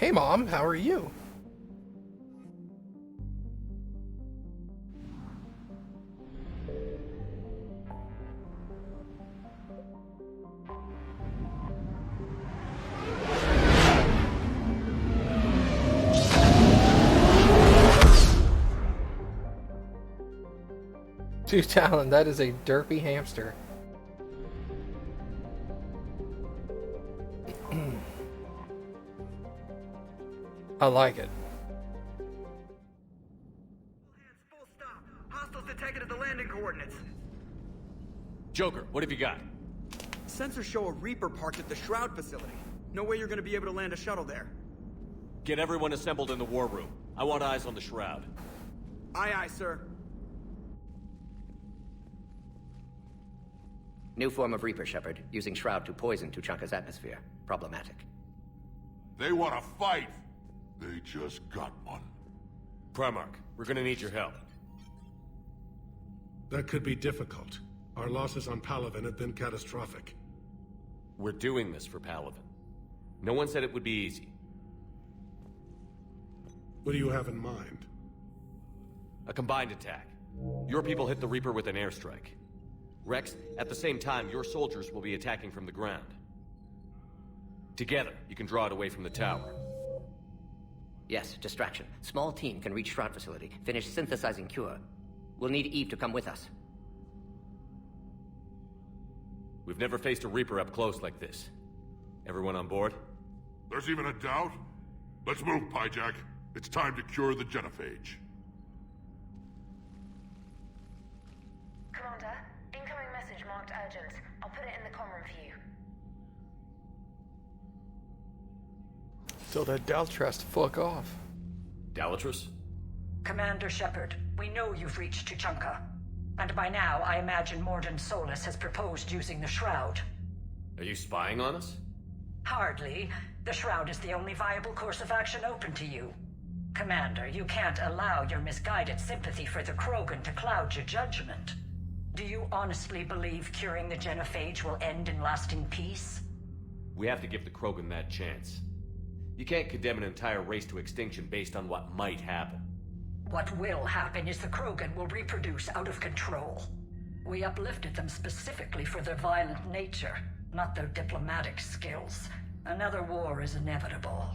Hey Mom, how are you? Dude, Talon, that is a derpy hamster. I like it. Full stop. Hostiles detected at the landing coordinates. Joker, what have you got? Sensors show a Reaper parked at the Shroud facility. No way you're gonna be able to land a shuttle there. Get everyone assembled in the war room. I want eyes on the Shroud. Aye, aye, sir. New form of Reaper, Shepard, using Shroud to poison Tuchanka's atmosphere. Problematic. They want to fight! They just got one. Primarch, we're gonna need your help. That could be difficult. Our losses on Palaven have been catastrophic. We're doing this for Palaven. No one said it would be easy. What do you have in mind? A combined attack. Your people hit the Reaper with an airstrike. Rex, at the same time, your soldiers will be attacking from the ground. Together, you can draw it away from the tower. Yes, distraction. Small team can reach Shroud facility, finish synthesizing cure. We'll need Eve to come with us. We've never faced a Reaper up close like this. Everyone on board? There's even a doubt? Let's move, Pyjack. It's time to cure the genophage. Commander, incoming message marked urgent. I'll put it in the comm room for you. So that Daltrust fuck off. Dalatrus? Commander Shepard, we know you've reached Tuchanka. And by now, I imagine Morden Solus has proposed using the Shroud. Are you spying on us? Hardly. The Shroud is the only viable course of action open to you. Commander, you can't allow your misguided sympathy for the Krogan to cloud your judgment. Do you honestly believe curing the genophage will end in lasting peace? We have to give the Krogan that chance. You can't condemn an entire race to extinction based on what might happen. What will happen is the Krogan will reproduce out of control. We uplifted them specifically for their violent nature, not their diplomatic skills. Another war is inevitable.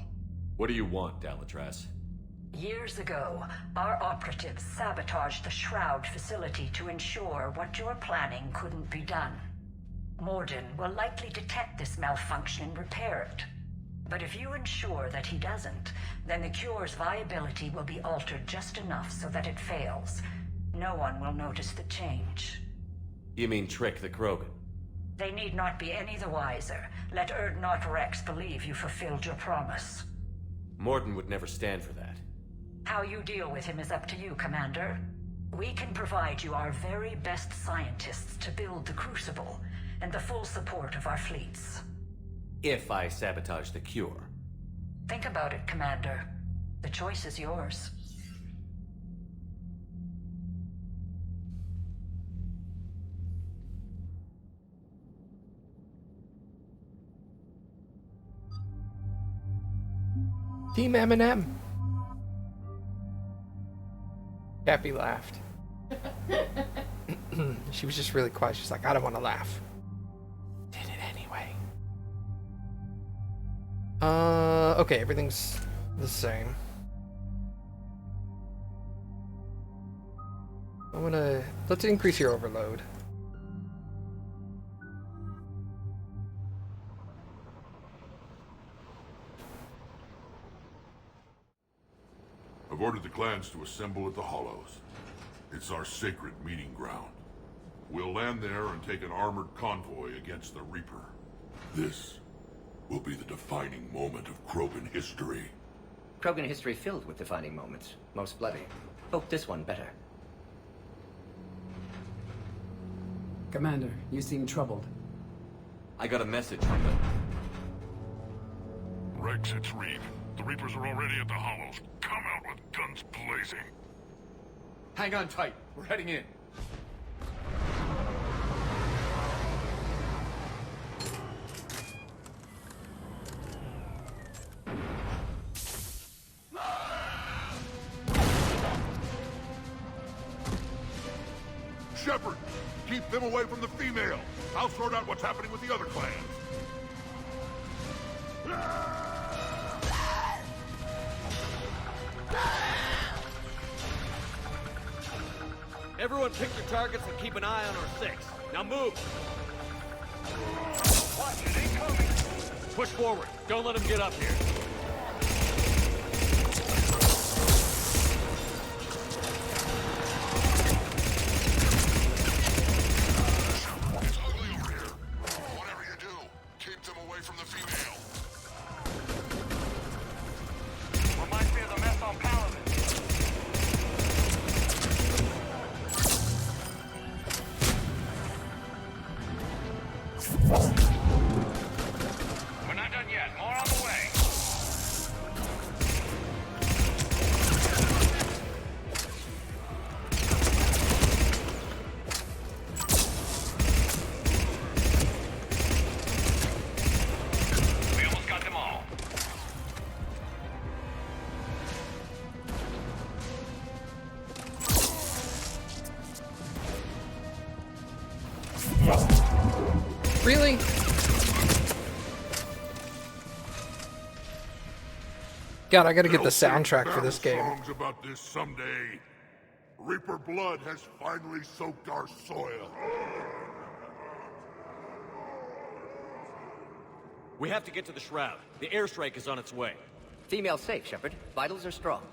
What do you want, Dalatras? Years ago, our operatives sabotaged the Shroud facility to ensure what you're planning couldn't be done. Morden will likely detect this malfunction and repair it. But if you ensure that he doesn't, then the cure's viability will be altered just enough so that it fails. No one will notice the change. You mean trick the Krogan? They need not be any the wiser. Let Urdnot Rex believe you fulfilled your promise. Morden would never stand for that. How you deal with him is up to you, Commander. We can provide you our very best scientists to build the Crucible, and the full support of our fleets. If I sabotage the cure. Think about it, Commander. The choice is yours. Team Eminem. Cappy laughed. She was just really quiet. She's like, I don't want to laugh. Did it anyway. Okay, everything's the same. Let's increase your overload. I've ordered the clans to assemble at the Hollows. It's our sacred meeting ground. We'll land there and take an armored convoy against the Reaper. This will be the defining moment of Krogan history. Krogan history filled with defining moments. Most bloody. Hope this one better. Commander, you seem troubled. I got a message from them. Rex, it's Reed. The Reapers are already at the Hollows. Come out with guns blazing. Hang on tight. We're heading in. Shepard! Keep them away from the female! I'll sort out what's happening with the other clans. Everyone pick your targets and keep an eye on our 6. Now move! Watch it, incoming! Push forward. Don't let them get up here. It's ugly over here. Whatever you do, keep them away from the female. Reminds me of the mess on Paladin. We're not done yet. More on the way. We almost got them all. Really? God, I gotta get the soundtrack for this game. Songs about this someday. Reaper blood has finally soaked our soil. We have to get to the Shroud. The airstrike is on its way. Female safe, Shepard. Vitals are strong.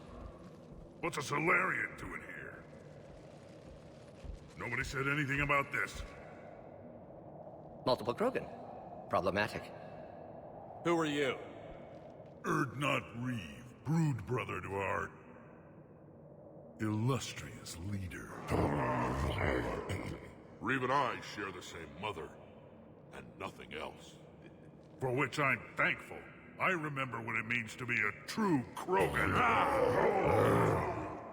What's a Solarian doing here? Nobody said anything about this. Multiple Krogan. Problematic. Who are you? Erdnot Reeve, brood brother to our illustrious leader. Reeve and I share the same mother, and nothing else. For which I'm thankful. I remember what it means to be a true Krogan.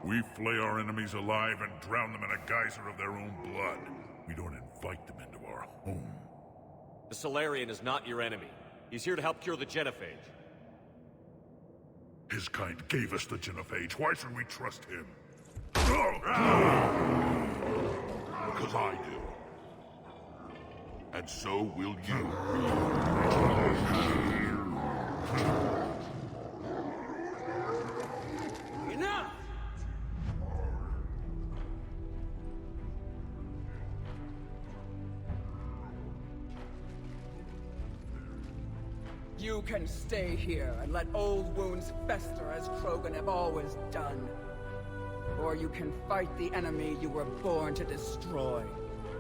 We flay our enemies alive and drown them in a geyser of their own blood. We don't invite them into our home. The Solarian is not your enemy. He's here to help cure the genophage. His kind gave us the genophage. Why should we trust him? Because I do. And so will you. Enough! You can stay here and let old wounds fester as Krogan have always done. Or you can fight the enemy you were born to destroy,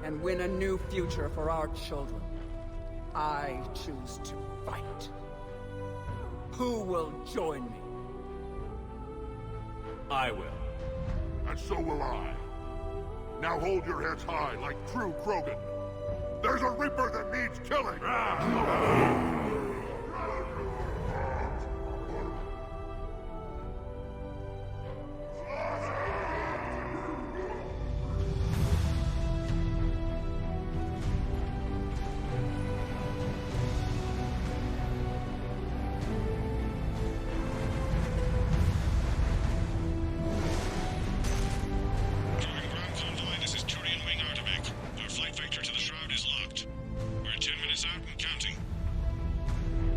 and win a new future for our children. I choose to fight. Who will join me? I will. And so will I. Now hold your heads high like true Krogan. There's a Reaper that needs killing!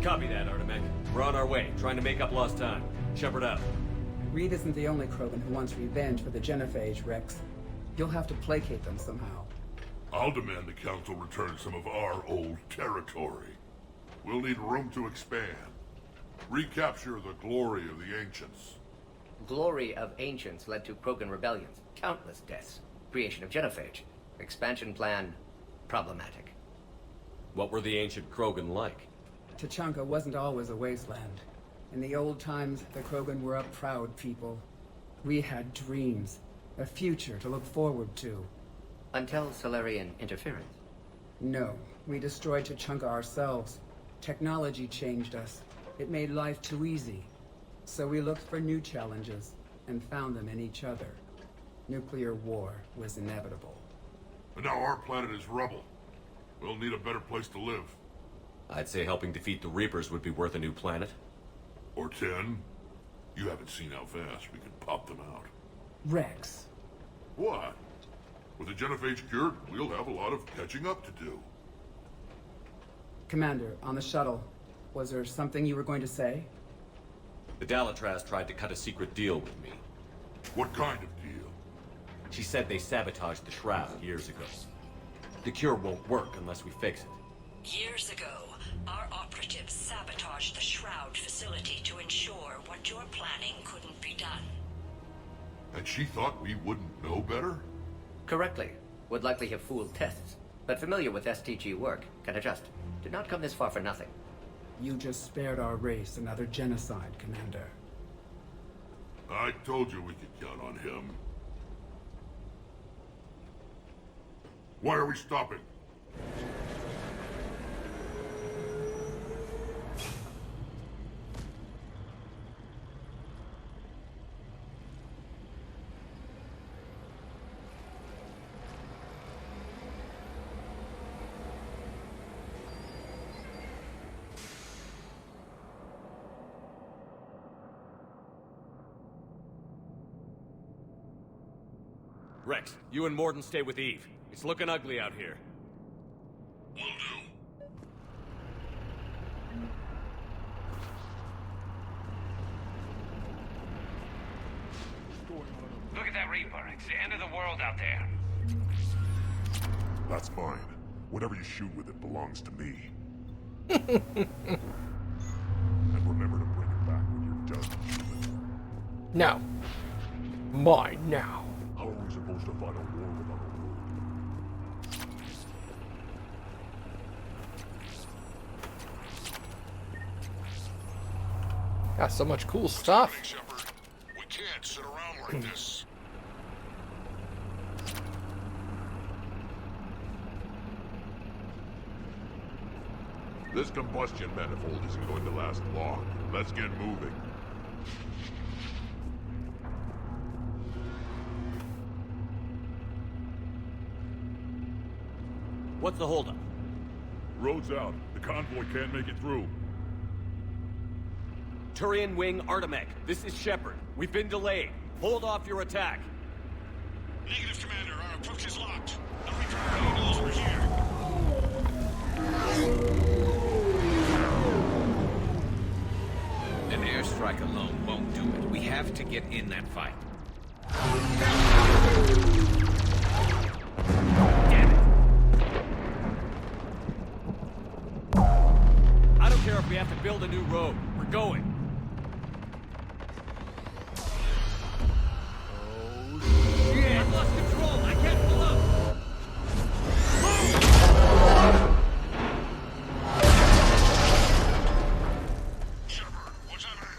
Copy that, Artemec. We're on our way, trying to make up lost time. Shepard out. Reed isn't the only Krogan who wants revenge for the genophage, Rex. You'll have to placate them somehow. I'll demand the Council return some of our old territory. We'll need room to expand. Recapture the glory of the Ancients. Glory of Ancients led to Krogan rebellions, countless deaths, creation of genophage. Expansion plan, problematic. What were the ancient Krogan like? Tachanka wasn't always a wasteland. In the old times, the Krogan were a proud people. We had dreams, a future to look forward to. Until Solarian interference. No, we destroyed Tachanka ourselves. Technology changed us. It made life too easy. So we looked for new challenges, and found them in each other. Nuclear war was inevitable. And now our planet is rubble. We'll need a better place to live. I'd say helping defeat the Reapers would be worth a new planet. Or 10. You haven't seen how fast we can pop them out. Rex. What? With the genophage cured, we'll have a lot of catching up to do. Commander, on the shuttle, was there something you were going to say? The Dalatraz tried to cut a secret deal with me. What kind of deal? She said they sabotaged the Shroud years ago. The cure won't work unless we fix it. Years ago, our operatives sabotaged the Shroud facility to ensure what you're planning couldn't be done. And she thought we wouldn't know better? Correctly. Would likely have fooled tests. But familiar with STG work, can adjust. Did not come this far for nothing. You just spared our race another genocide, Commander. I told you we could count on him. Why are we stopping? Rex, you and Morden stay with Eve. It's looking ugly out here. Will do. Look at that Reaper. It's the end of the world out there. That's mine. Whatever you shoot with it belongs to me. And remember to bring it back when you're done shooting. No. Mine now. How are we supposed to fight a war without a war? Got so much cool stuff. Shepard, we can't sit around like this. This combustion manifold isn't going to last long. Let's get moving. What's the holdup? Road's out. The convoy can't make it through. Turian Wing Artemec, this is Shepard. We've been delayed. Hold off your attack. Negative, Commander. Our approach is locked. The Reaper knows we're here. An airstrike alone won't do it. We have to get in that fight. Damn it. I don't care if we have to build a new road. We're going. Oh, shit! I've lost control. I can't pull up. Shepard, what's happening?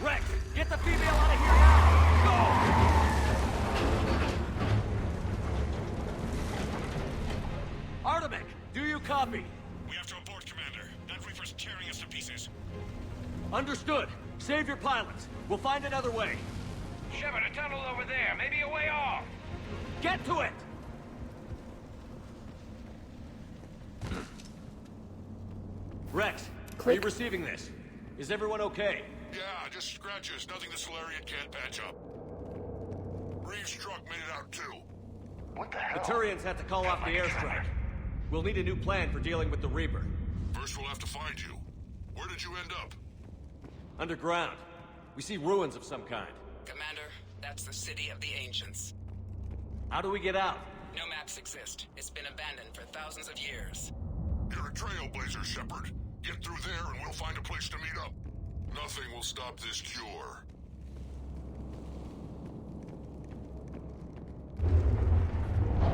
Rex, get the female out of here now! Go! Artemec, do you copy? We have to abort, Commander. That Reaper's tearing us to pieces. Understood. Save your pilots. We'll find another way. Shepard, a tunnel over there. Maybe a way off. Get to it! Rex, are you receiving this? Is everyone okay? Yeah, just scratches. Nothing the Solarian can't patch up. Reeves' truck made it out too. What the The hell? Turians had to call off the airstrike. We'll need a new plan for dealing with the Reaper. First we'll have to find you. Where did you end up? Underground. We see ruins of some kind. Commander, that's the City of the Ancients. How do we get out? No maps exist. It's been abandoned for thousands of years. You're a trailblazer, Shepard. Get through there and we'll find a place to meet up. Nothing will stop this cure.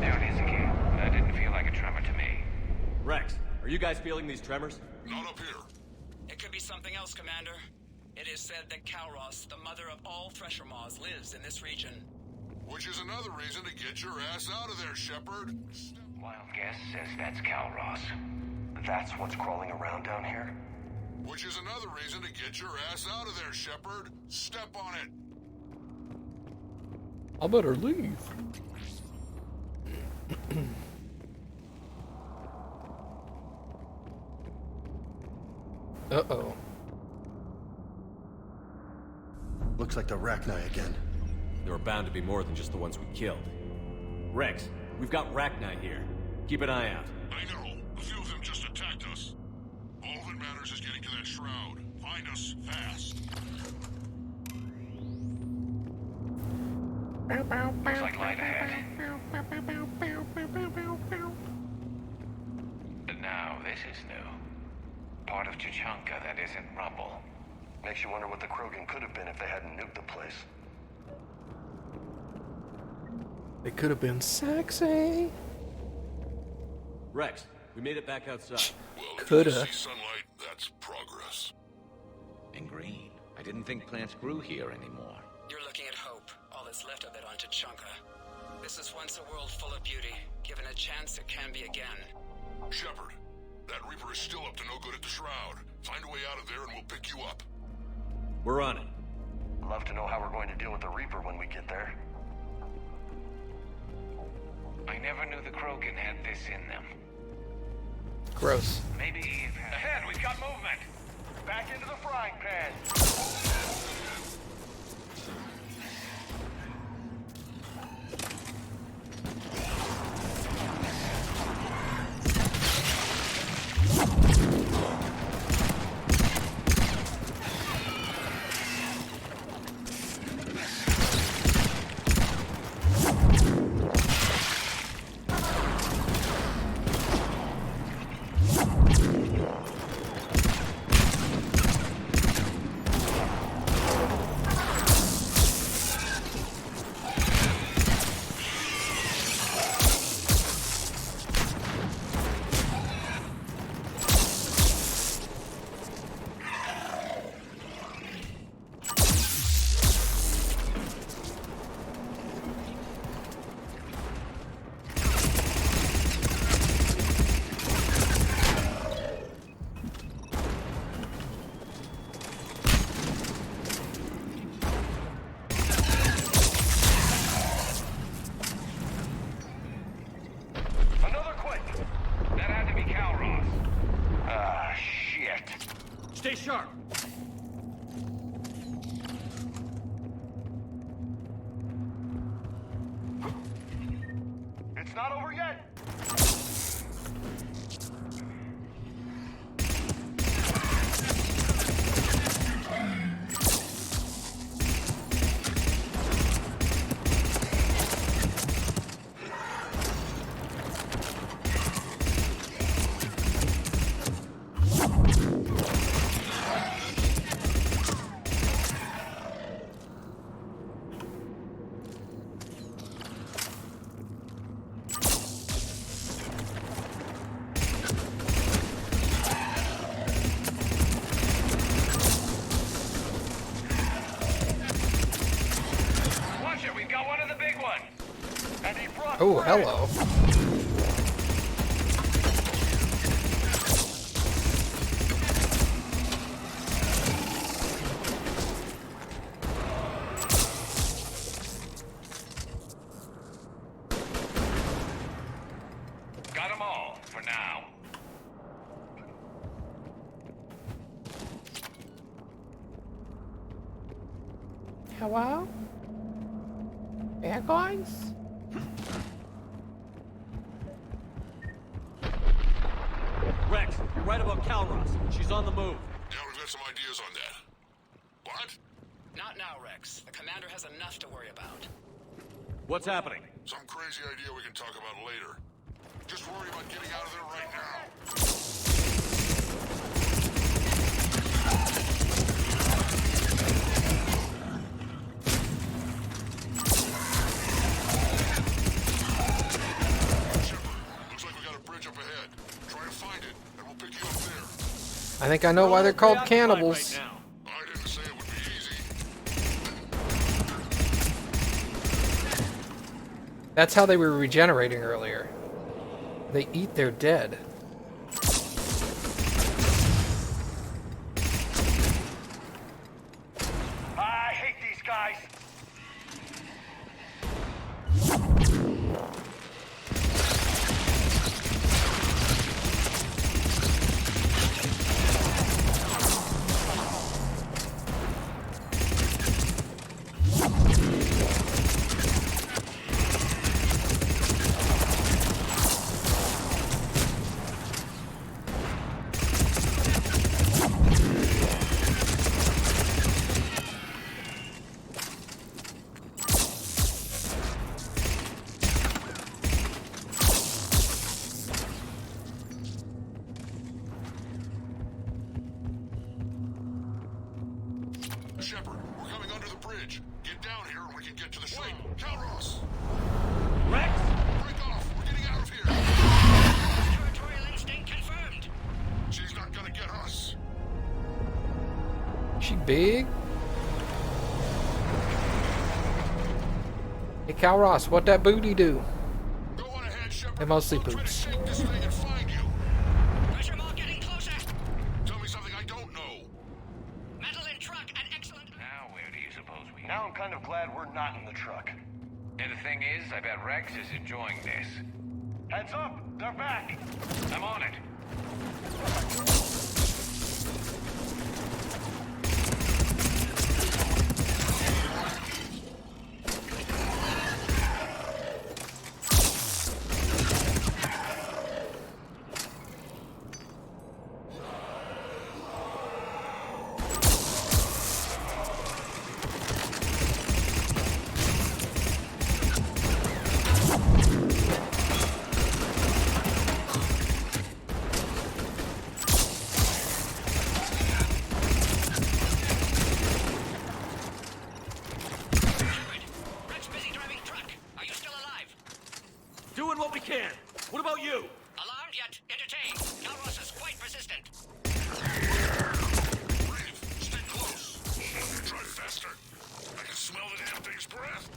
There it is again. That didn't feel like a tremor to me. Rex, are you guys feeling these tremors? Not up here. It could be something else, Commander. It is said that Kalros, the mother of all Thresher Maws, lives in this region. Which is another reason to get your ass out of there, Shepard. Wild guess says that's Kalros. That's what's crawling around down here? Which is another reason to get your ass out of there, Shepard. Step on it. I better leave. Uh-oh. Looks like the Rachni again. There are bound to be more than just the ones we killed. Rex, We've got Rachni here. Keep an eye out. I know. A few of them just attacked us. All that matters is getting to that shroud. Find us fast. Looks like light ahead. But now this is new. Part of Tuchanka that isn't rubble. Makes you wonder what the Krogan could have been if they hadn't nuked the place. It could have been sexy. Rex, we made it back outside. Well, Coulda. if you see sunlight, that's progress. And green. I didn't think plants grew here anymore. You're looking at hope, all that's left of it on Tuchanka. This is once a world full of beauty. Given a chance, it can be again. Shepard, that Reaper is still up to no good at the Shroud. Find a way out of there and we'll pick you up. We're on it. Love to know how we're going to deal with the Reaper when we get there. I never knew the Krogan had this in them. Gross. Maybe Eve had... Ahead, we've got movement! Back into the frying pan! Stay sharp! It's not over yet! Oh, hello. Got them all, for now. Hello? Bad guys? Rex, you're right about Calros. She's on the move. Yeah, we've got some ideas on that. What? Not now, Rex. The commander has enough to worry about. What's happening? Some crazy idea we can talk about later. Just worry about getting out of there right now. Looks like we got a bridge up ahead. Try to find it, and we'll pick you up there. I think I know why they're called cannibals. Right now. I didn't say it would be easy. That's how they were regenerating earlier. They eat their dead. I hate these guys! Shepard, we're coming under the bridge. Get down here and we can get to the ship. Wait, Calros! Rex! Break off! We're getting out of here! Territorial instinct confirmed. She's not gonna get us. She big? Hey, Cal Ross, what that booty do? Go on ahead, Shepard. It mostly I'll try to poops. shake this thing and find you. Pressure mall getting closer. Tell me something I don't know. Metal in truck and excellent. Now where do you suppose we Now I'm kind of glad we're not in the truck. And the thing is, I bet Rex is enjoying this. Heads up! They're back! I'm on it. Rex busy driving truck. Are you still alive? Doing what we can. What about you? Alarmed yet? Entertained. Calros is quite persistent. Breathe. Stay close. Try faster. I can smell the damn thing's breath.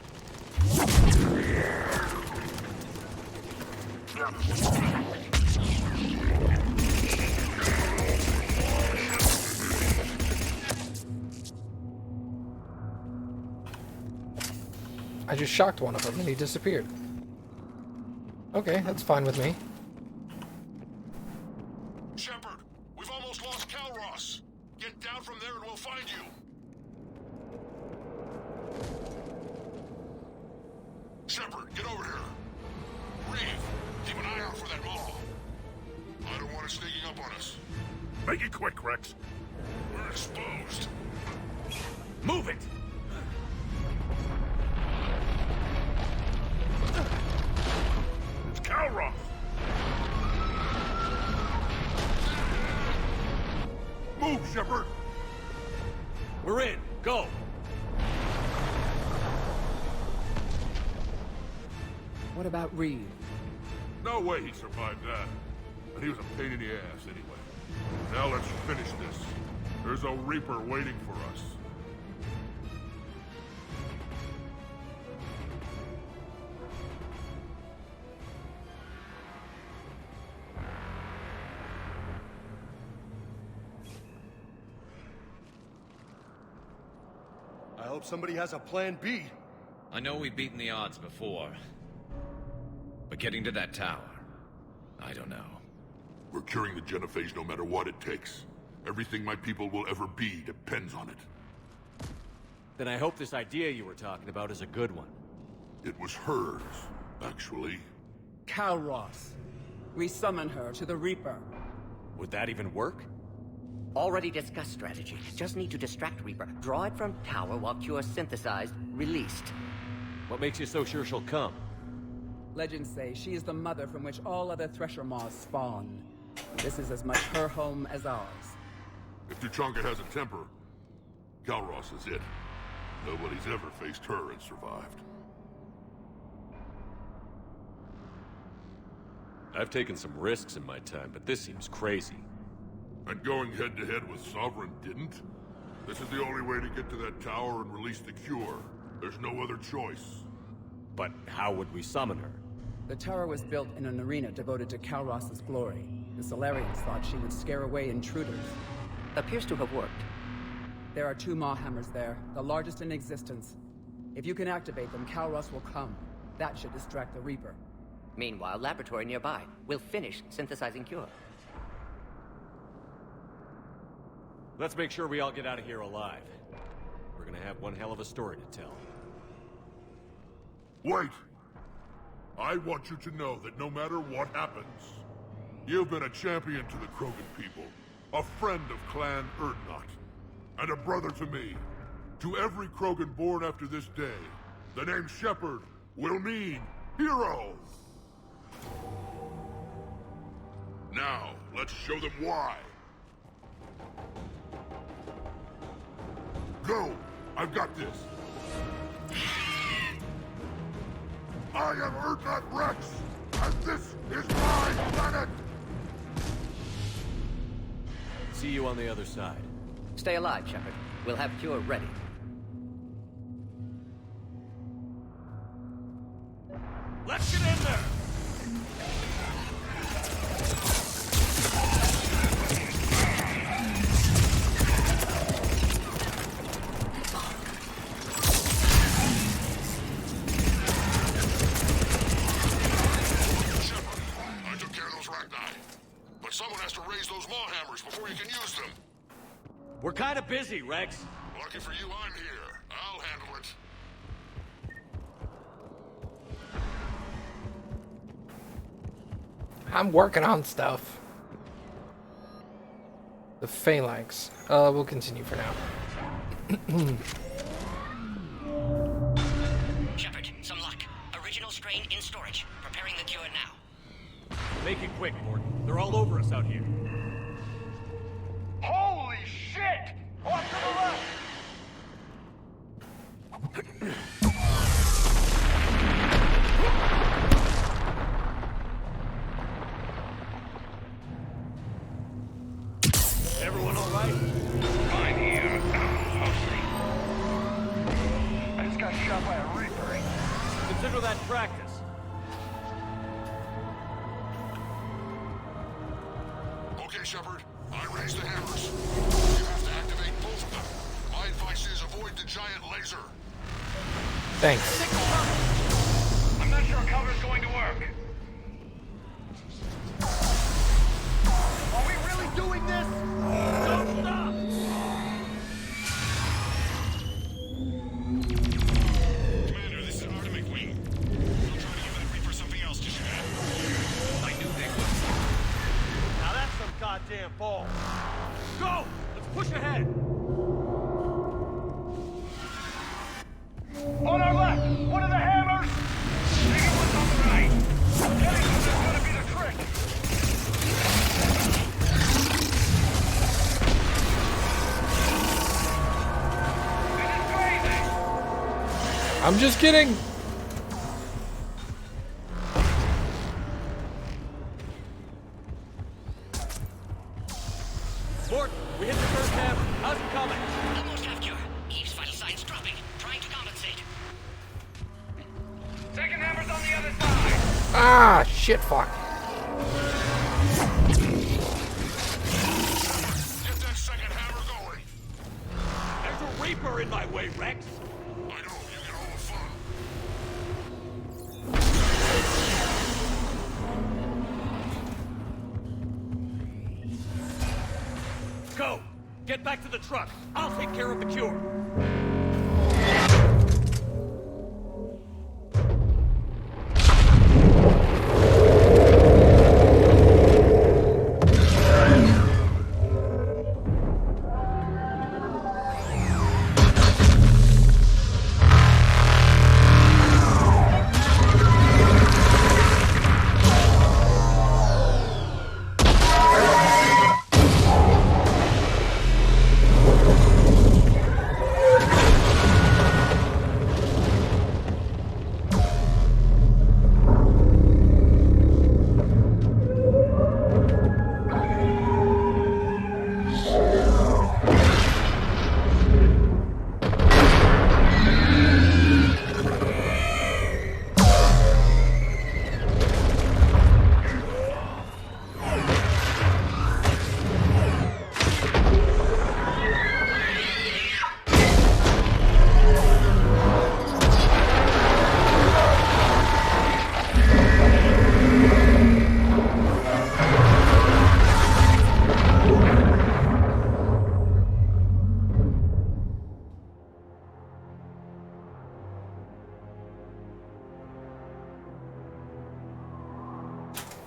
I just shocked one of them and he disappeared. Okay, that's fine with me. Shepard, we've almost lost Calros. Get down from there and we'll find you. Shepard, get over here. Breathe. Keep an eye out for that mall. I don't want it sneaking up on us. Make it quick, Rex. We're exposed. Move it! It's Calros. Move, Shepard. We're in. Go! What about Reed? No way he survived that. And he was a pain in the ass anyway. Now let's finish this. There's a Reaper waiting for us. I hope somebody has a plan B. I know we've beaten the odds before. But getting to that tower, I don't know. We're curing the genophage no matter what it takes. Everything my people will ever be depends on it. Then I hope this idea you were talking about is a good one. It was hers, actually. Calros. We summon her to the Reaper. Would that even work? Already discussed strategy. Just need to distract Reaper. Draw it from tower while Cure synthesized, released. What makes you so sure she'll come? Legends say she is the mother from which all other Thresher Maws spawn. This is as much her home as ours. If Tuchanka has a temper, Calros is it. Nobody's ever faced her and survived. I've taken some risks in my time, but this seems crazy. And going head-to-head with Sovereign didn't? This is the only way to get to that tower and release the cure. There's no other choice. But how would we summon her? The tower was built in an arena devoted to Calros' glory. The Solarians thought she would scare away intruders. Appears to have worked. There are 2 Maw hammers there, the largest in existence. If you can activate them, Calros will come. That should distract the Reaper. Meanwhile, laboratory nearby. We'll finish synthesizing Cure. Let's make sure we all get out of here alive. We're gonna have one hell of a story to tell. Wait! I want you to know that no matter what happens, you've been a champion to the Krogan people, a friend of Clan Erdnot, and a brother to me. To every Krogan born after this day, the name Shepard will mean hero! Now, let's show them why. Go! I've got this! I am Earth Rex! And this is my planet! See you on the other side. Stay alive, Shepard. We'll have cure ready. Let's get in there! We're kind of busy, Rex. Lucky for you, I'm here. I'll handle it. I'm working on stuff. The phalanx. We'll continue for now. Shepard, some luck. Original strain in storage. Preparing the cure now. Make it quick, Morton. They're all over us out here. Holy shit! Off to the left! Everyone all right? Fine here. Mostly. I just got shot by a Reaper. Consider that practice. Okay, Shepard. I raised the hammers. You have to activate both of them. My advice is avoid the giant laser. Thanks. I'm not sure cover's going to work. Are we really doing this? Don't stop! Commander, this is Artemis Wing. We'll try to give that Reaper something else to shoot at. I knew they would. Now that's some goddamn balls. Go! Let's push ahead! On our left! One of the hammers! Take it what's on the right! Getting them is gonna be the trick! This is crazy! I'm just kidding. Morton, we hit the first hammer. How's it coming? Almost have cure. Eve's vital signs dropping. Trying to compensate. Second hammer's on the other side! Ah, shit, fuck. Get that second hammer going. There's a Reaper in my way, Rex. I know, you get all the fun. Go! Get back to the truck. I'll take care of the cure.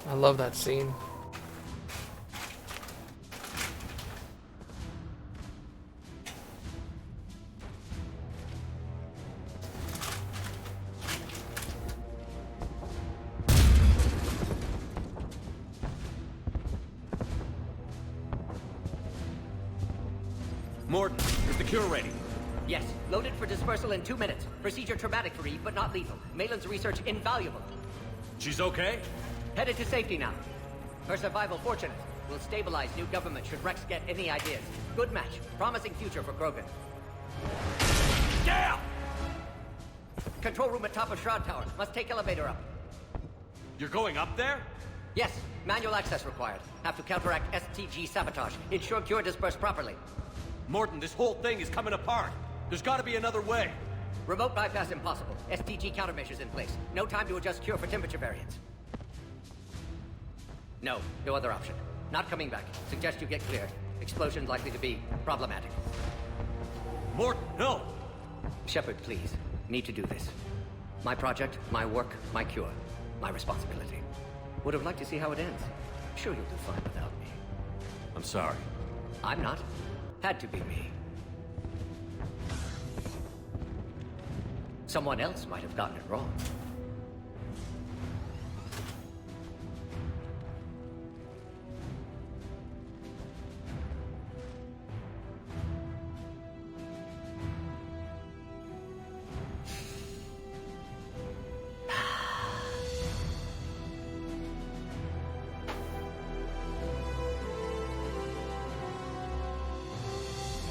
I love that scene. Morton, is the cure ready? Yes, loaded for dispersal in 2 minutes. Procedure traumatic for Eve, but not lethal. Malin's research invaluable. She's okay? Headed to safety now. Her survival fortunate. Will stabilize new government should Rex get any ideas. Good match. Promising future for Krogan. Down! Control room at top of Shroud Tower. Must take elevator up. You're going up there? Yes, manual access required. Have to counteract STG sabotage. Ensure cure dispersed properly. Morton, this whole thing is coming apart. There's gotta be another way. Remote bypass impossible. STG countermeasures in place. No time to adjust cure for temperature variance. No other option. Not coming back. Suggest you get cleared. Explosion's likely to be problematic. Morton, no! Shepard, please. Need to do this. My project, my work, my cure. My responsibility. Would have liked to see how it ends. Sure you'll do fine without me. I'm sorry. I'm not. Had to be me. Someone else might have gotten it wrong.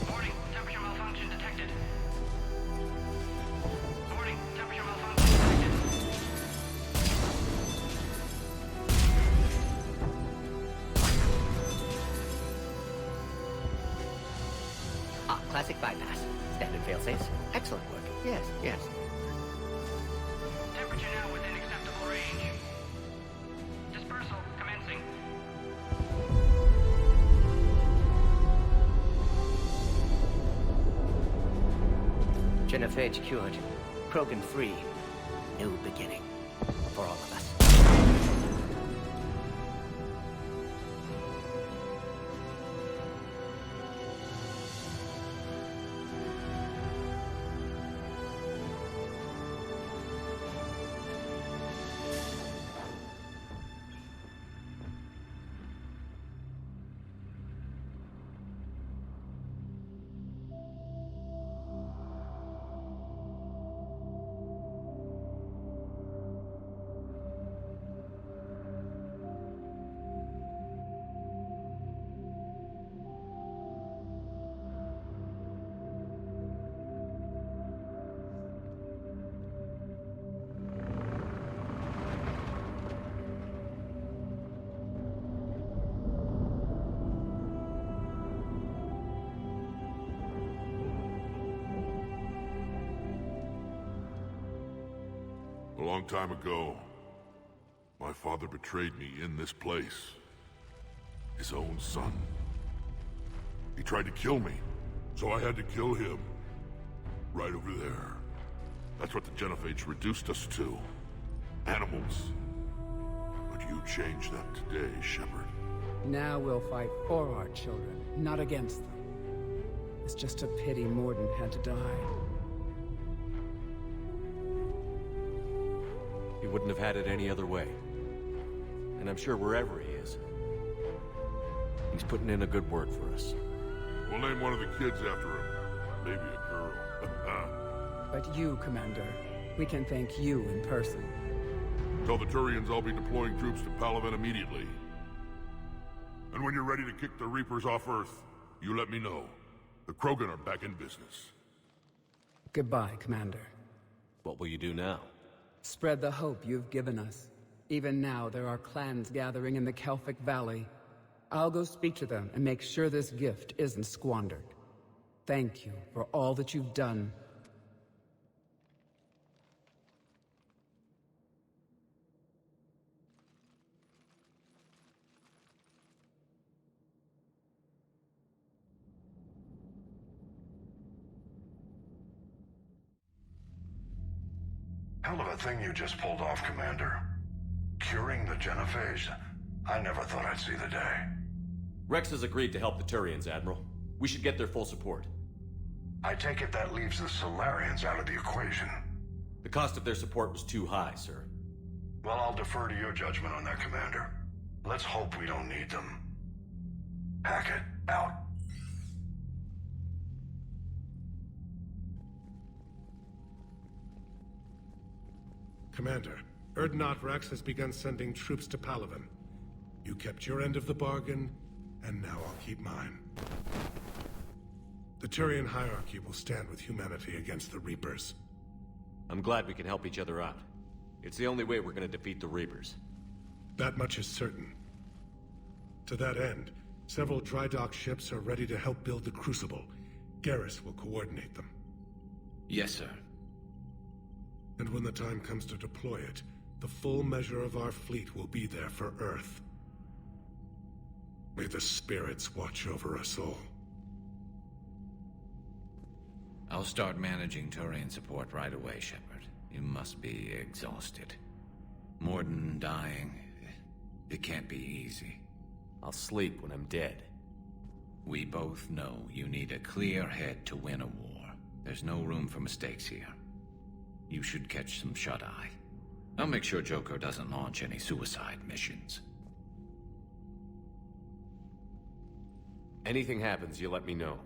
Warning, temperature malfunction detected. Warning, temperature malfunction detected. Ah, classic bypass. Standard failsafes. Excellent work. Yes. Temperature now within acceptable range. Dispersal commencing. Genophage cured. Krogan free. New beginning. For all of us. A long time ago, my father betrayed me in this place. His own son. He tried to kill me, so I had to kill him. Right over there. That's what the Genophage reduced us to. Animals. But you changed that today, Shepard. Now we'll fight for our children, not against them. It's just a pity Morden had to die. He wouldn't have had it any other way. And I'm sure wherever he is, he's putting in a good word for us. We'll name one of the kids after him. Maybe a girl. But you, Commander, we can thank you in person. Tell the Turians I'll be deploying troops to Palaven immediately. And when you're ready to kick the Reapers off Earth, you let me know. The Krogan are back in business. Goodbye, Commander. What will you do now? Spread the hope you've given us. Even now, there are clans gathering in the Kelphic Valley. I'll go speak to them and make sure this gift isn't squandered. Thank you for all that you've done. Hell of a thing you just pulled off, Commander. Curing the Genophage? I never thought I'd see the day. Rex has agreed to help the Turians, Admiral. We should get their full support. I take it that leaves the Solarians out of the equation. The cost of their support was too high, sir. Well, I'll defer to your judgment on that, Commander. Let's hope we don't need them. Hackett, out. Commander, Urdnot Rex has begun sending troops to Palaven. You kept your end of the bargain, and now I'll keep mine. The Turian hierarchy will stand with humanity against the Reapers. I'm glad we can help each other out. It's the only way we're gonna defeat the Reapers. That much is certain. To that end, several dry dock ships are ready to help build the Crucible. Garrus will coordinate them. Yes, sir. And when the time comes to deploy it, the full measure of our fleet will be there for Earth. May the spirits watch over us all. I'll start managing Turian support right away, Shepard. You must be exhausted. Morden dying, it can't be easy. I'll sleep when I'm dead. We both know you need a clear head to win a war. There's no room for mistakes here. You should catch some shut-eye. I'll make sure Joker doesn't launch any suicide missions. Anything happens, you let me know.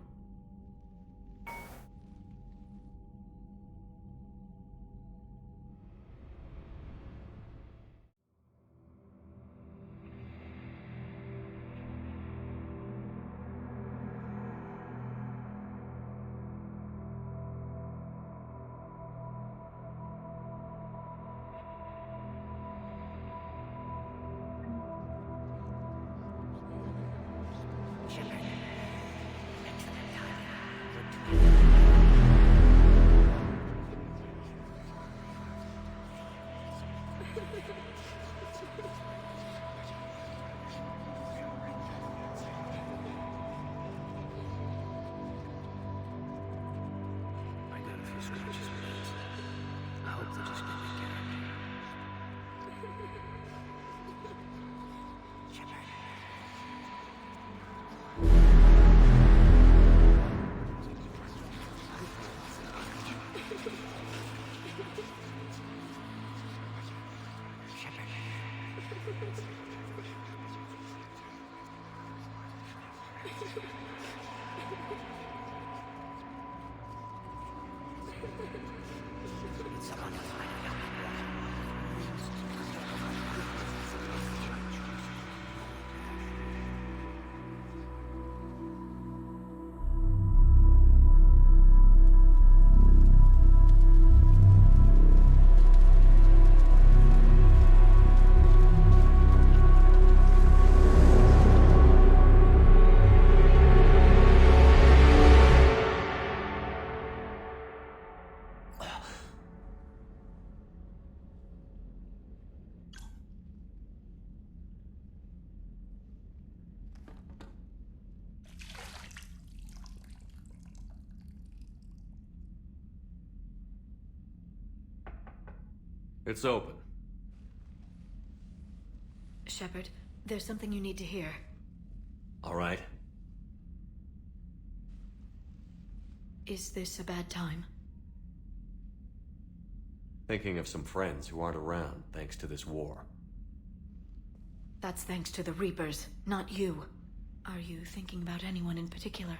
It's open. Shepard, there's something you need to hear. All right. Is this a bad time? Thinking of some friends who aren't around thanks to this war. That's thanks to the Reapers, not you. Are you thinking about anyone in particular?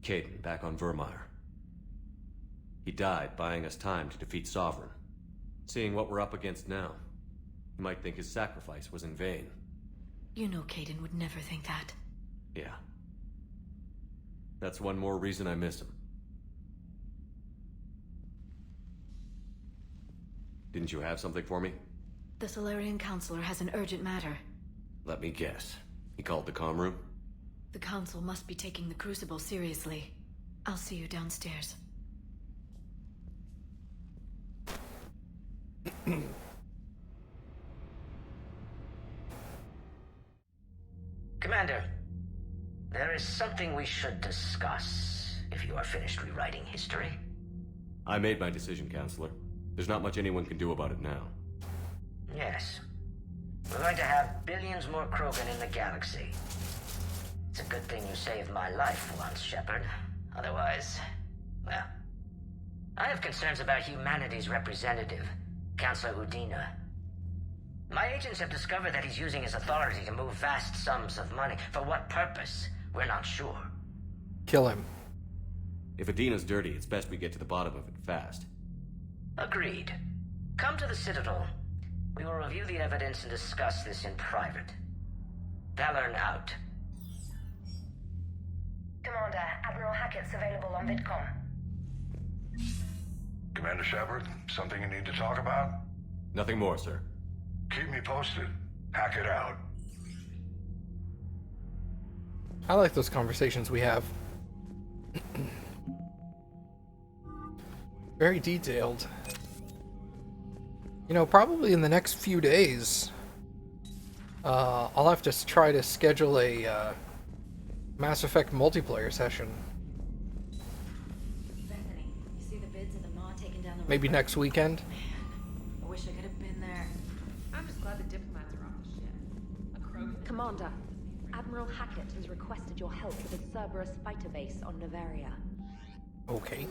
Caden, back on Vermeer. He died buying us time to defeat Sovereign. Seeing what we're up against now, you might think his sacrifice was in vain. You know Caden would never think that. Yeah. That's one more reason I miss him. Didn't you have something for me? The Solarian Counselor has an urgent matter. Let me guess. He called the comm room? The Council must be taking the Crucible seriously. I'll see you downstairs. Commander, there is something we should discuss, if you are finished rewriting history. I made my decision, Counselor. There's not much anyone can do about it now. Yes. We're going to have billions more Krogan in the galaxy. It's a good thing you saved my life once, Shepard. Otherwise, well... I have concerns about humanity's representative, Councillor Udina. My agents have discovered that he's using his authority to move vast sums of money. For what purpose? We're not sure. Kill him. If Adina's dirty, it's best we get to the bottom of it fast. Agreed. Come to the Citadel. We will review the evidence and discuss this in private. Valorn out. Commander, Admiral Hackett's available on VidCom. Commander Shepard, something you need to talk about? Nothing more, sir. Keep me posted. Hack it out. I like those conversations we have. Very detailed. You know, probably in the next few days, I'll have to try to schedule a Mass Effect multiplayer session. Bethany, you see the bids of the Maw taking down the Maybe Reaper? next weekend. I wish I could have been there. I'm just glad the diplomats are off the ship. A Krogan. Commander, Admiral Hackett has requested your help with the Cerberus fighter base on Novaria. Okay.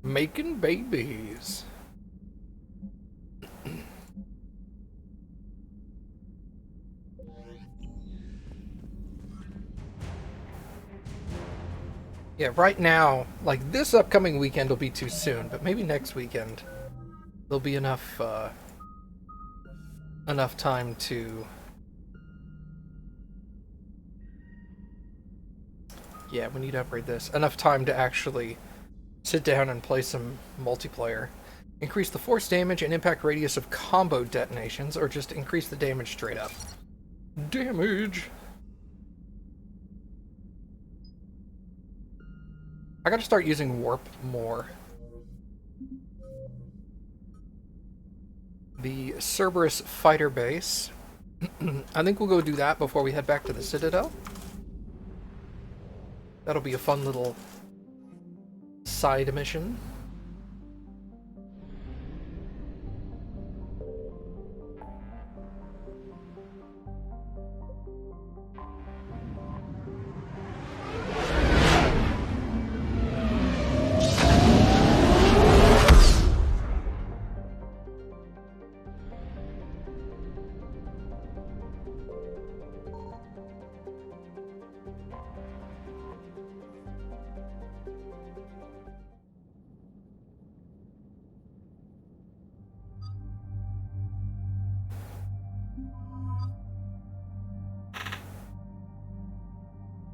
Making babies. Yeah, right now, like this upcoming weekend will be too soon, but maybe next weekend there'll be enough time to... Yeah, we need to upgrade this. Enough time to actually sit down and play some multiplayer. Increase the force damage and impact radius of combo detonations, or just increase the damage straight up. Damage! I gotta start using warp more. The Cerberus fighter base. I think we'll go do that before we head back to the Citadel. That'll be a fun little side mission.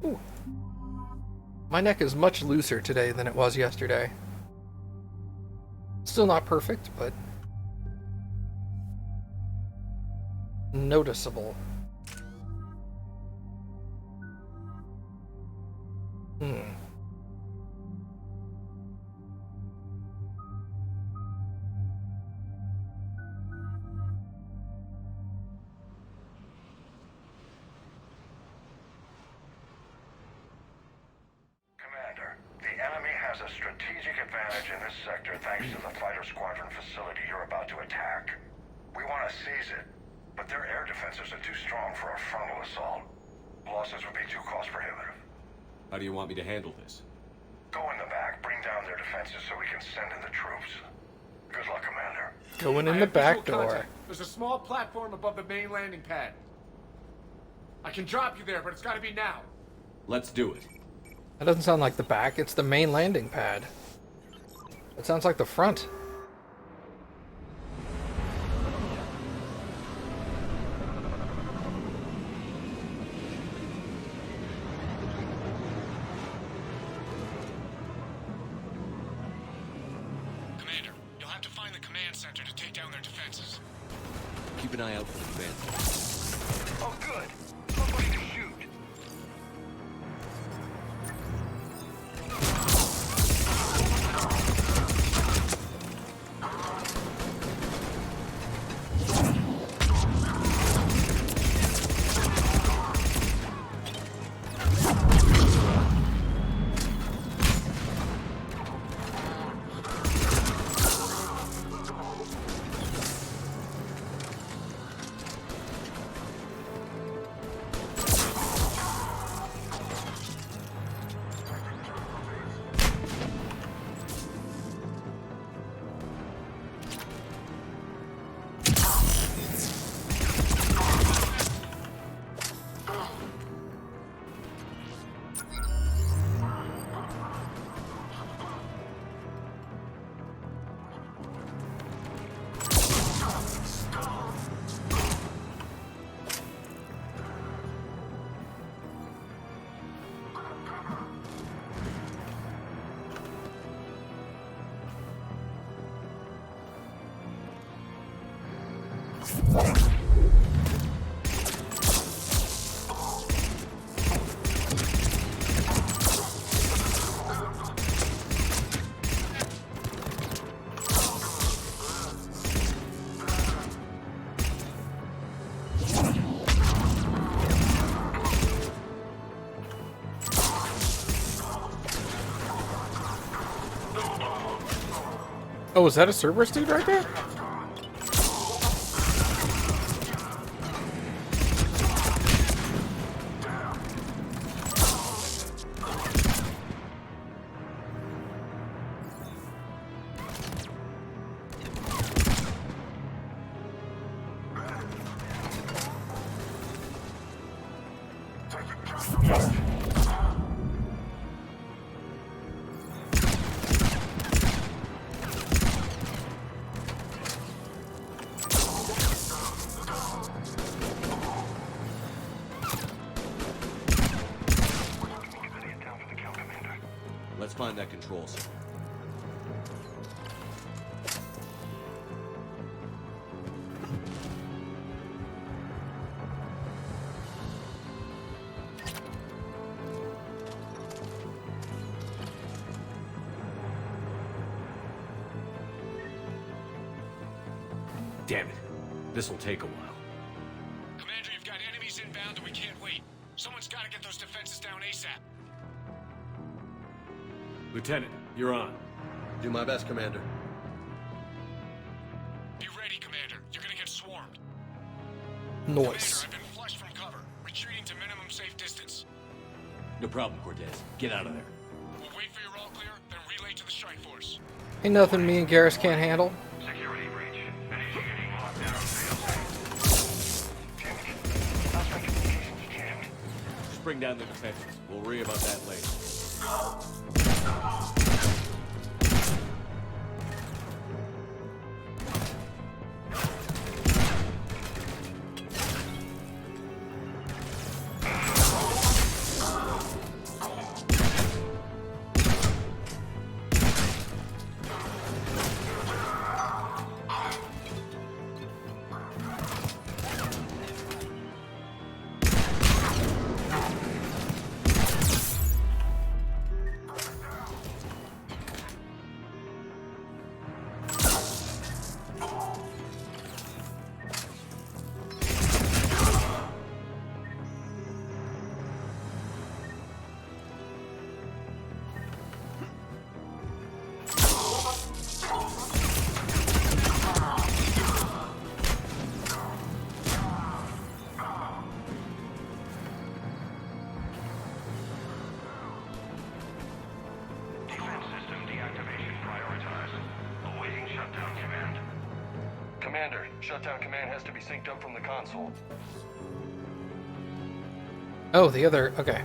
Ooh. My neck is much looser today than it was yesterday. Still not perfect, but noticeable. Commander, the enemy has a strategic advantage in this sector thanks to the fighter squadron facility you're about to attack. We want to seize it, but their air defenses are too strong for a frontal assault. Losses would be too cost prohibitive. How do you want me to handle this? Go in the back, bring down their defenses so we can send in the troops. Good luck, Commander. Going in the back door. There's a small platform above the main landing pad. I can drop you there, but it's gotta be now. Let's do it. That doesn't sound like the back, it's the main landing pad. It sounds like the front. Commander, you'll have to find the command center to take down their defenses. Keep an eye out for the command. Oh, good. Somebody to shoot. Oh, is that a Cerberus dude right there? Let's find that control center. Damn it. This'll take a while. Commander, you've got enemies inbound and we can't wait. Someone's gotta get those defenses down ASAP. Lieutenant, you're on. Do my best, Commander. Be ready, Commander. You're gonna get swarmed. Noise. Commander, I've been flushed from cover. Retreating to minimum safe distance. No problem, Cortez. Get out of there. We'll wait for your all clear, then relay to the strike force. Ain't nothing me and Garrus can't handle. Security breach. Initiating lockdown failsafe. Damn it. Last my communications jammed. Just bring down the defenses. We'll worry about that later. Commander, shutdown command has to be synced up from the console. Oh, the other. Okay.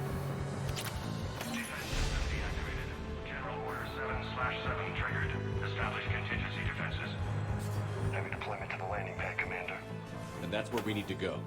General Order 7/7 triggered. Establish contingency defenses. Heavy deployment to the landing pad, Commander. And that's where we need to go.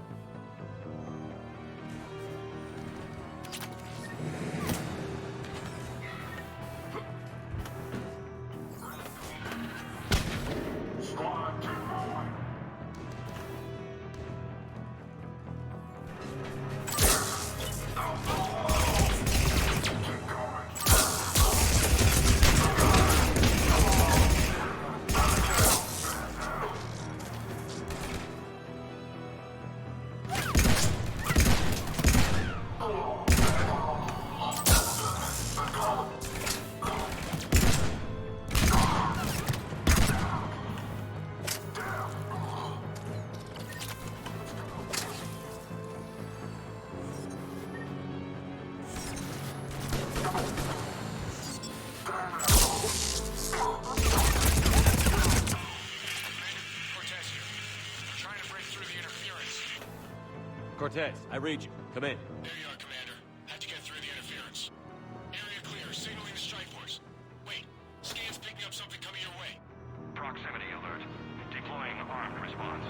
Cortez, I read you. Come in. There you are, Commander. Had to get through the interference. Area clear, signaling the strike force. Wait, scan's picking up something coming your way. Proximity alert. Deploying armed response.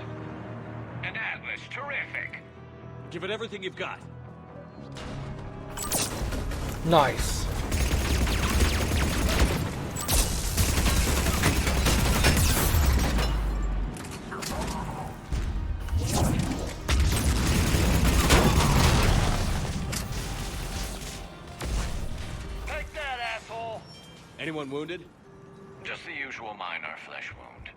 An Atlas, terrific. Give it everything you've got. Nice. Anyone wounded? Just the usual minor flesh wound.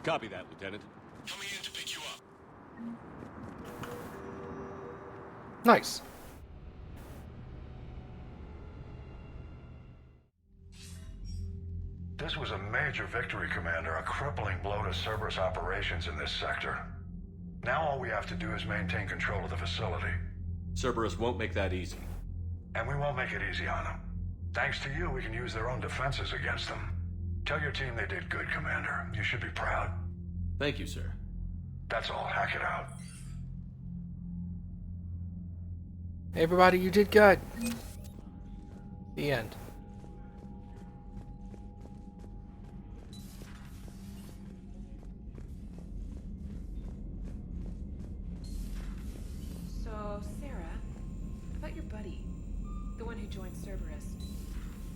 Copy that, Lieutenant. Coming in to pick you up. Nice. This was a major victory, Commander. A crippling blow to Cerberus operations in this sector. Now all we have to do is maintain control of the facility. Cerberus won't make that easy. And we won't make it easy on them. Thanks to you, we can use their own defenses against them. Tell your team they did good, Commander. You should be proud. Thank you, sir. That's all. Hack it out. Hey everybody, you did good. The end. So, Sarah, about your buddy, the one who joined Cerberus.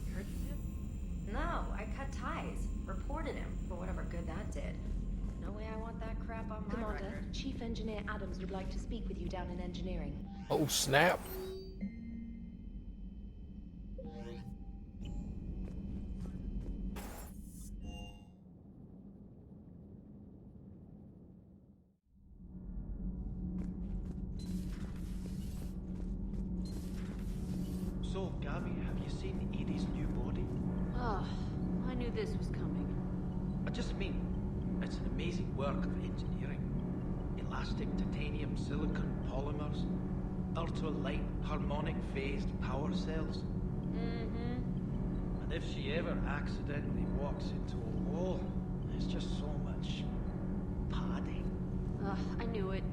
You heard from him? No, I cut ties. Reported him for whatever good that did. No way I want that crap on my Commander, record. Chief Engineer Adams would like to speak with you down in engineering. Oh snap. So, Gabby, have you seen Edie's new body? Oh, I knew this was coming. I just mean, it's an amazing work of engineering. Elastic titanium silicon polymers, ultra-light harmonic phased power cells. Mm-hmm. And if she ever accidentally walks into a wall, there's just so much padding. Ugh, I knew it.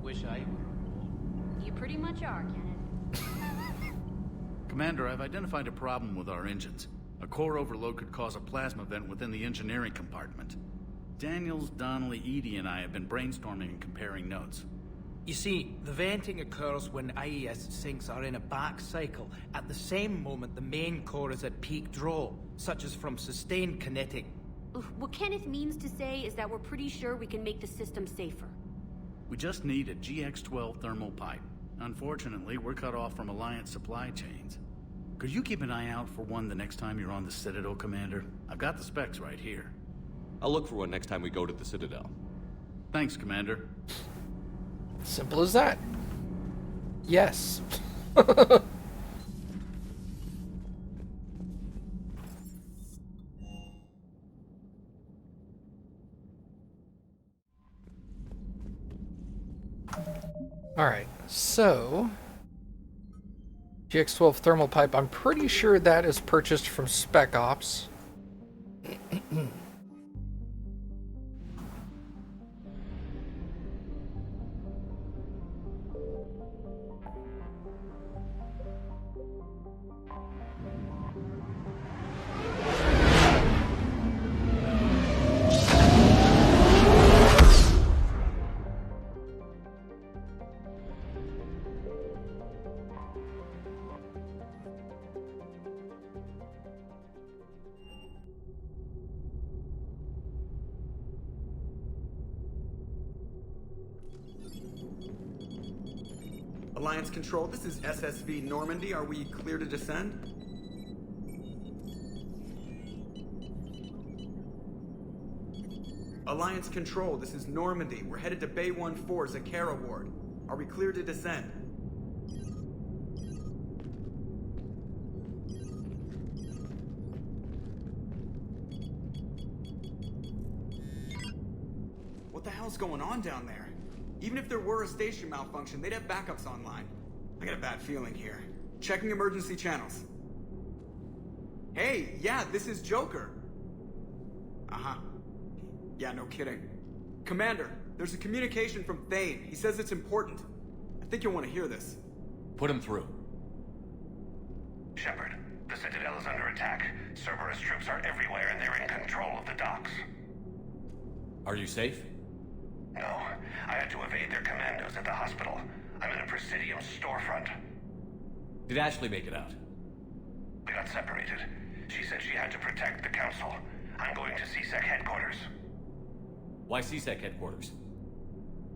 Wish I were. You pretty much are, Kenneth. Commander, I've identified a problem with our engines. A core overload could cause a plasma vent within the engineering compartment. Daniels, Donnelly, Edie, and I have been brainstorming and comparing notes. You see, the venting occurs when IES sinks are in a back cycle. At the same moment, the main core is at peak draw, such as from sustained kinetic. What Kenneth means to say is that we're pretty sure we can make the system safer. We just need a GX-12 thermal pipe. Unfortunately, we're cut off from Alliance supply chains. Could you keep an eye out for one the next time you're on the Citadel, Commander? I've got the specs right here. I'll look for one next time we go to the Citadel. Thanks, Commander. Simple as that. Yes. Alright, so GX-12 thermal pipe, I'm pretty sure that is purchased from Spec Ops. Alliance Control, this is SSV Normandy. Are we clear to descend? Alliance Control, this is Normandy. We're headed to Bay 1-4, Zakara Ward. Are we clear to descend? What the hell's going on down there? Even if there were a station malfunction, they'd have backups online. I got a bad feeling here. Checking emergency channels. Hey, yeah, this is Joker. Uh-huh. Yeah, no kidding. Commander, there's a communication from Thane. He says it's important. I think you'll want to hear this. Put him through. Shepard, the Citadel is under attack. Cerberus troops are everywhere and they're in control of the docks. Are you safe? No, I had to evade their commandos at the hospital. I'm in a Presidium storefront. Did Ashley make it out? We got separated. She said she had to protect the Council. I'm going to CSEC headquarters. Why CSEC headquarters?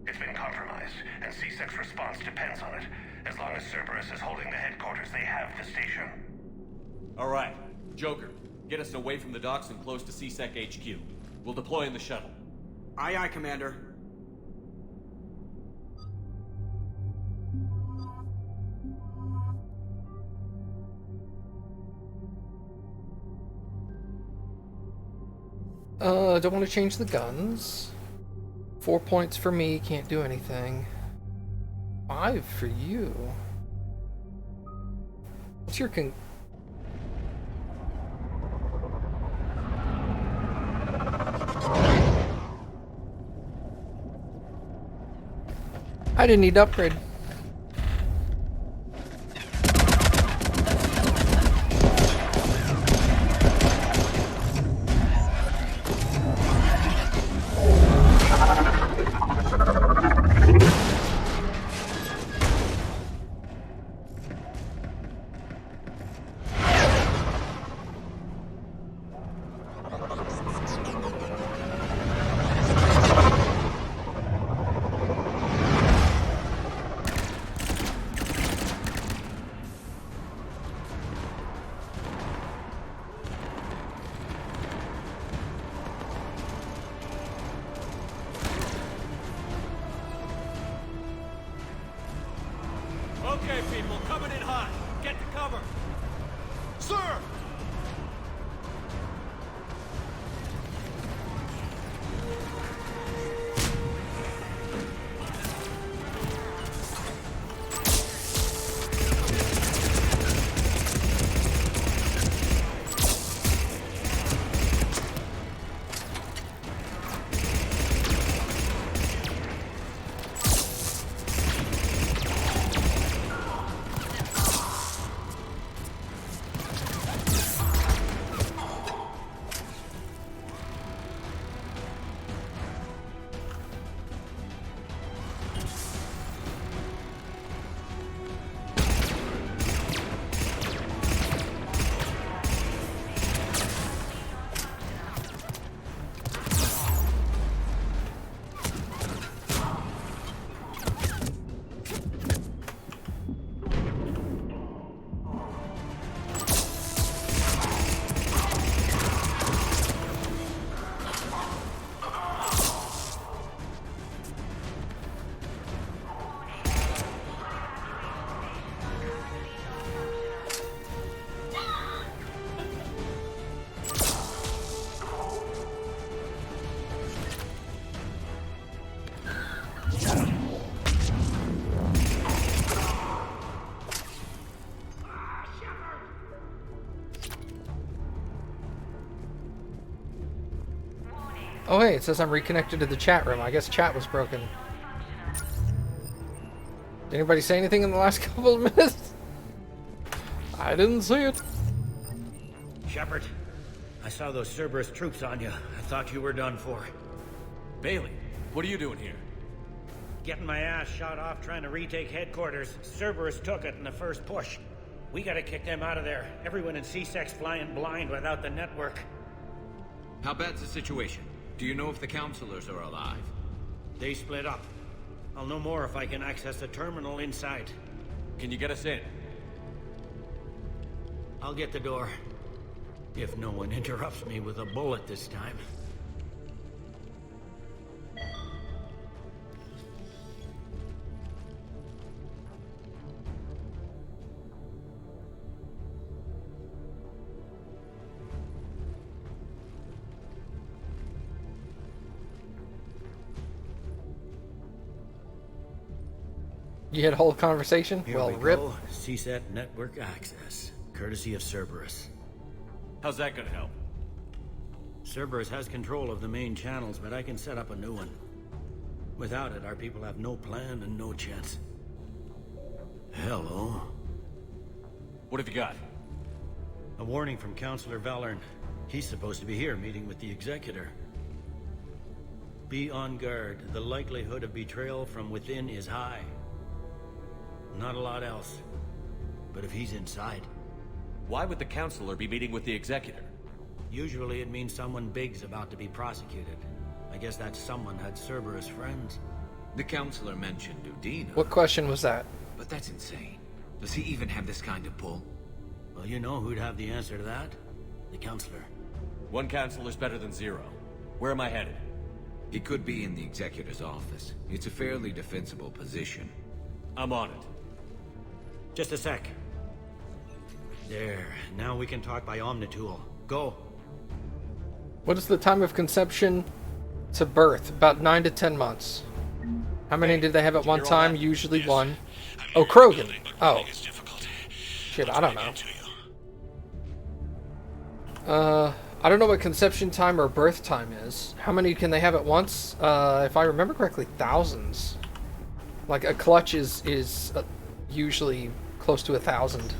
It's been compromised, and C-Sec's response depends on it. As long as Cerberus is holding the headquarters, they have the station. Alright, Joker, get us away from the docks and close to C-Sec HQ. We'll deploy in the shuttle. Aye, aye, Commander. Don't want to change the guns. 4 points for me, can't do anything. 5 for you. What's your I didn't need to upgrade. Okay, people, coming in hot. Get to cover. Sir! Oh hey, it says I'm reconnected to the chat room. I guess chat was broken. Did anybody say anything in the last couple of minutes? I didn't see it. Shepard, I saw those Cerberus troops on you. I thought you were done for. Bailey, what are you doing here? Getting my ass shot off trying to retake headquarters. Cerberus took it in the first push. We gotta kick them out of there. Everyone in C-Sec's flying blind without the network. How bad's the situation? Do you know if the counselors are alive? They split up. I'll know more if I can access the terminal inside. Can you get us in? I'll get the door. If no one interrupts me with a bullet this time. You had a whole conversation? Here Well, we rip. go. CSAT network access, courtesy of Cerberus. How's that gonna help? Cerberus has control of the main channels, but I can set up a new one. Without it, our people have no plan and no chance. Hello. What have you got? A warning from Counselor Valern. He's supposed to be here meeting with the Executor. Be on guard. The likelihood of betrayal from within is high. Not a lot else. But if he's inside... Why would the Counselor be meeting with the Executor? Usually it means someone big's about to be prosecuted. I guess that someone had Cerberus friends. The counselor mentioned Udina. What question was that? But that's insane. Does he even have this kind of pull? Well, you know who'd have the answer to that? The counselor. One counselor's better than zero. Where am I headed? He could be in the executor's office. It's a fairly defensible position. I'm on it. Just a sec. There. Now we can talk by Omnitool. Go. What is the time of conception to birth? About 9 to 10 months. How many did they have at one time? Usually one. Oh, Krogan. Oh. Shit, I don't know. I don't know what conception time or birth time is. How many can they have at once? If I remember correctly, thousands. Like, a clutch is usually close to 1,000.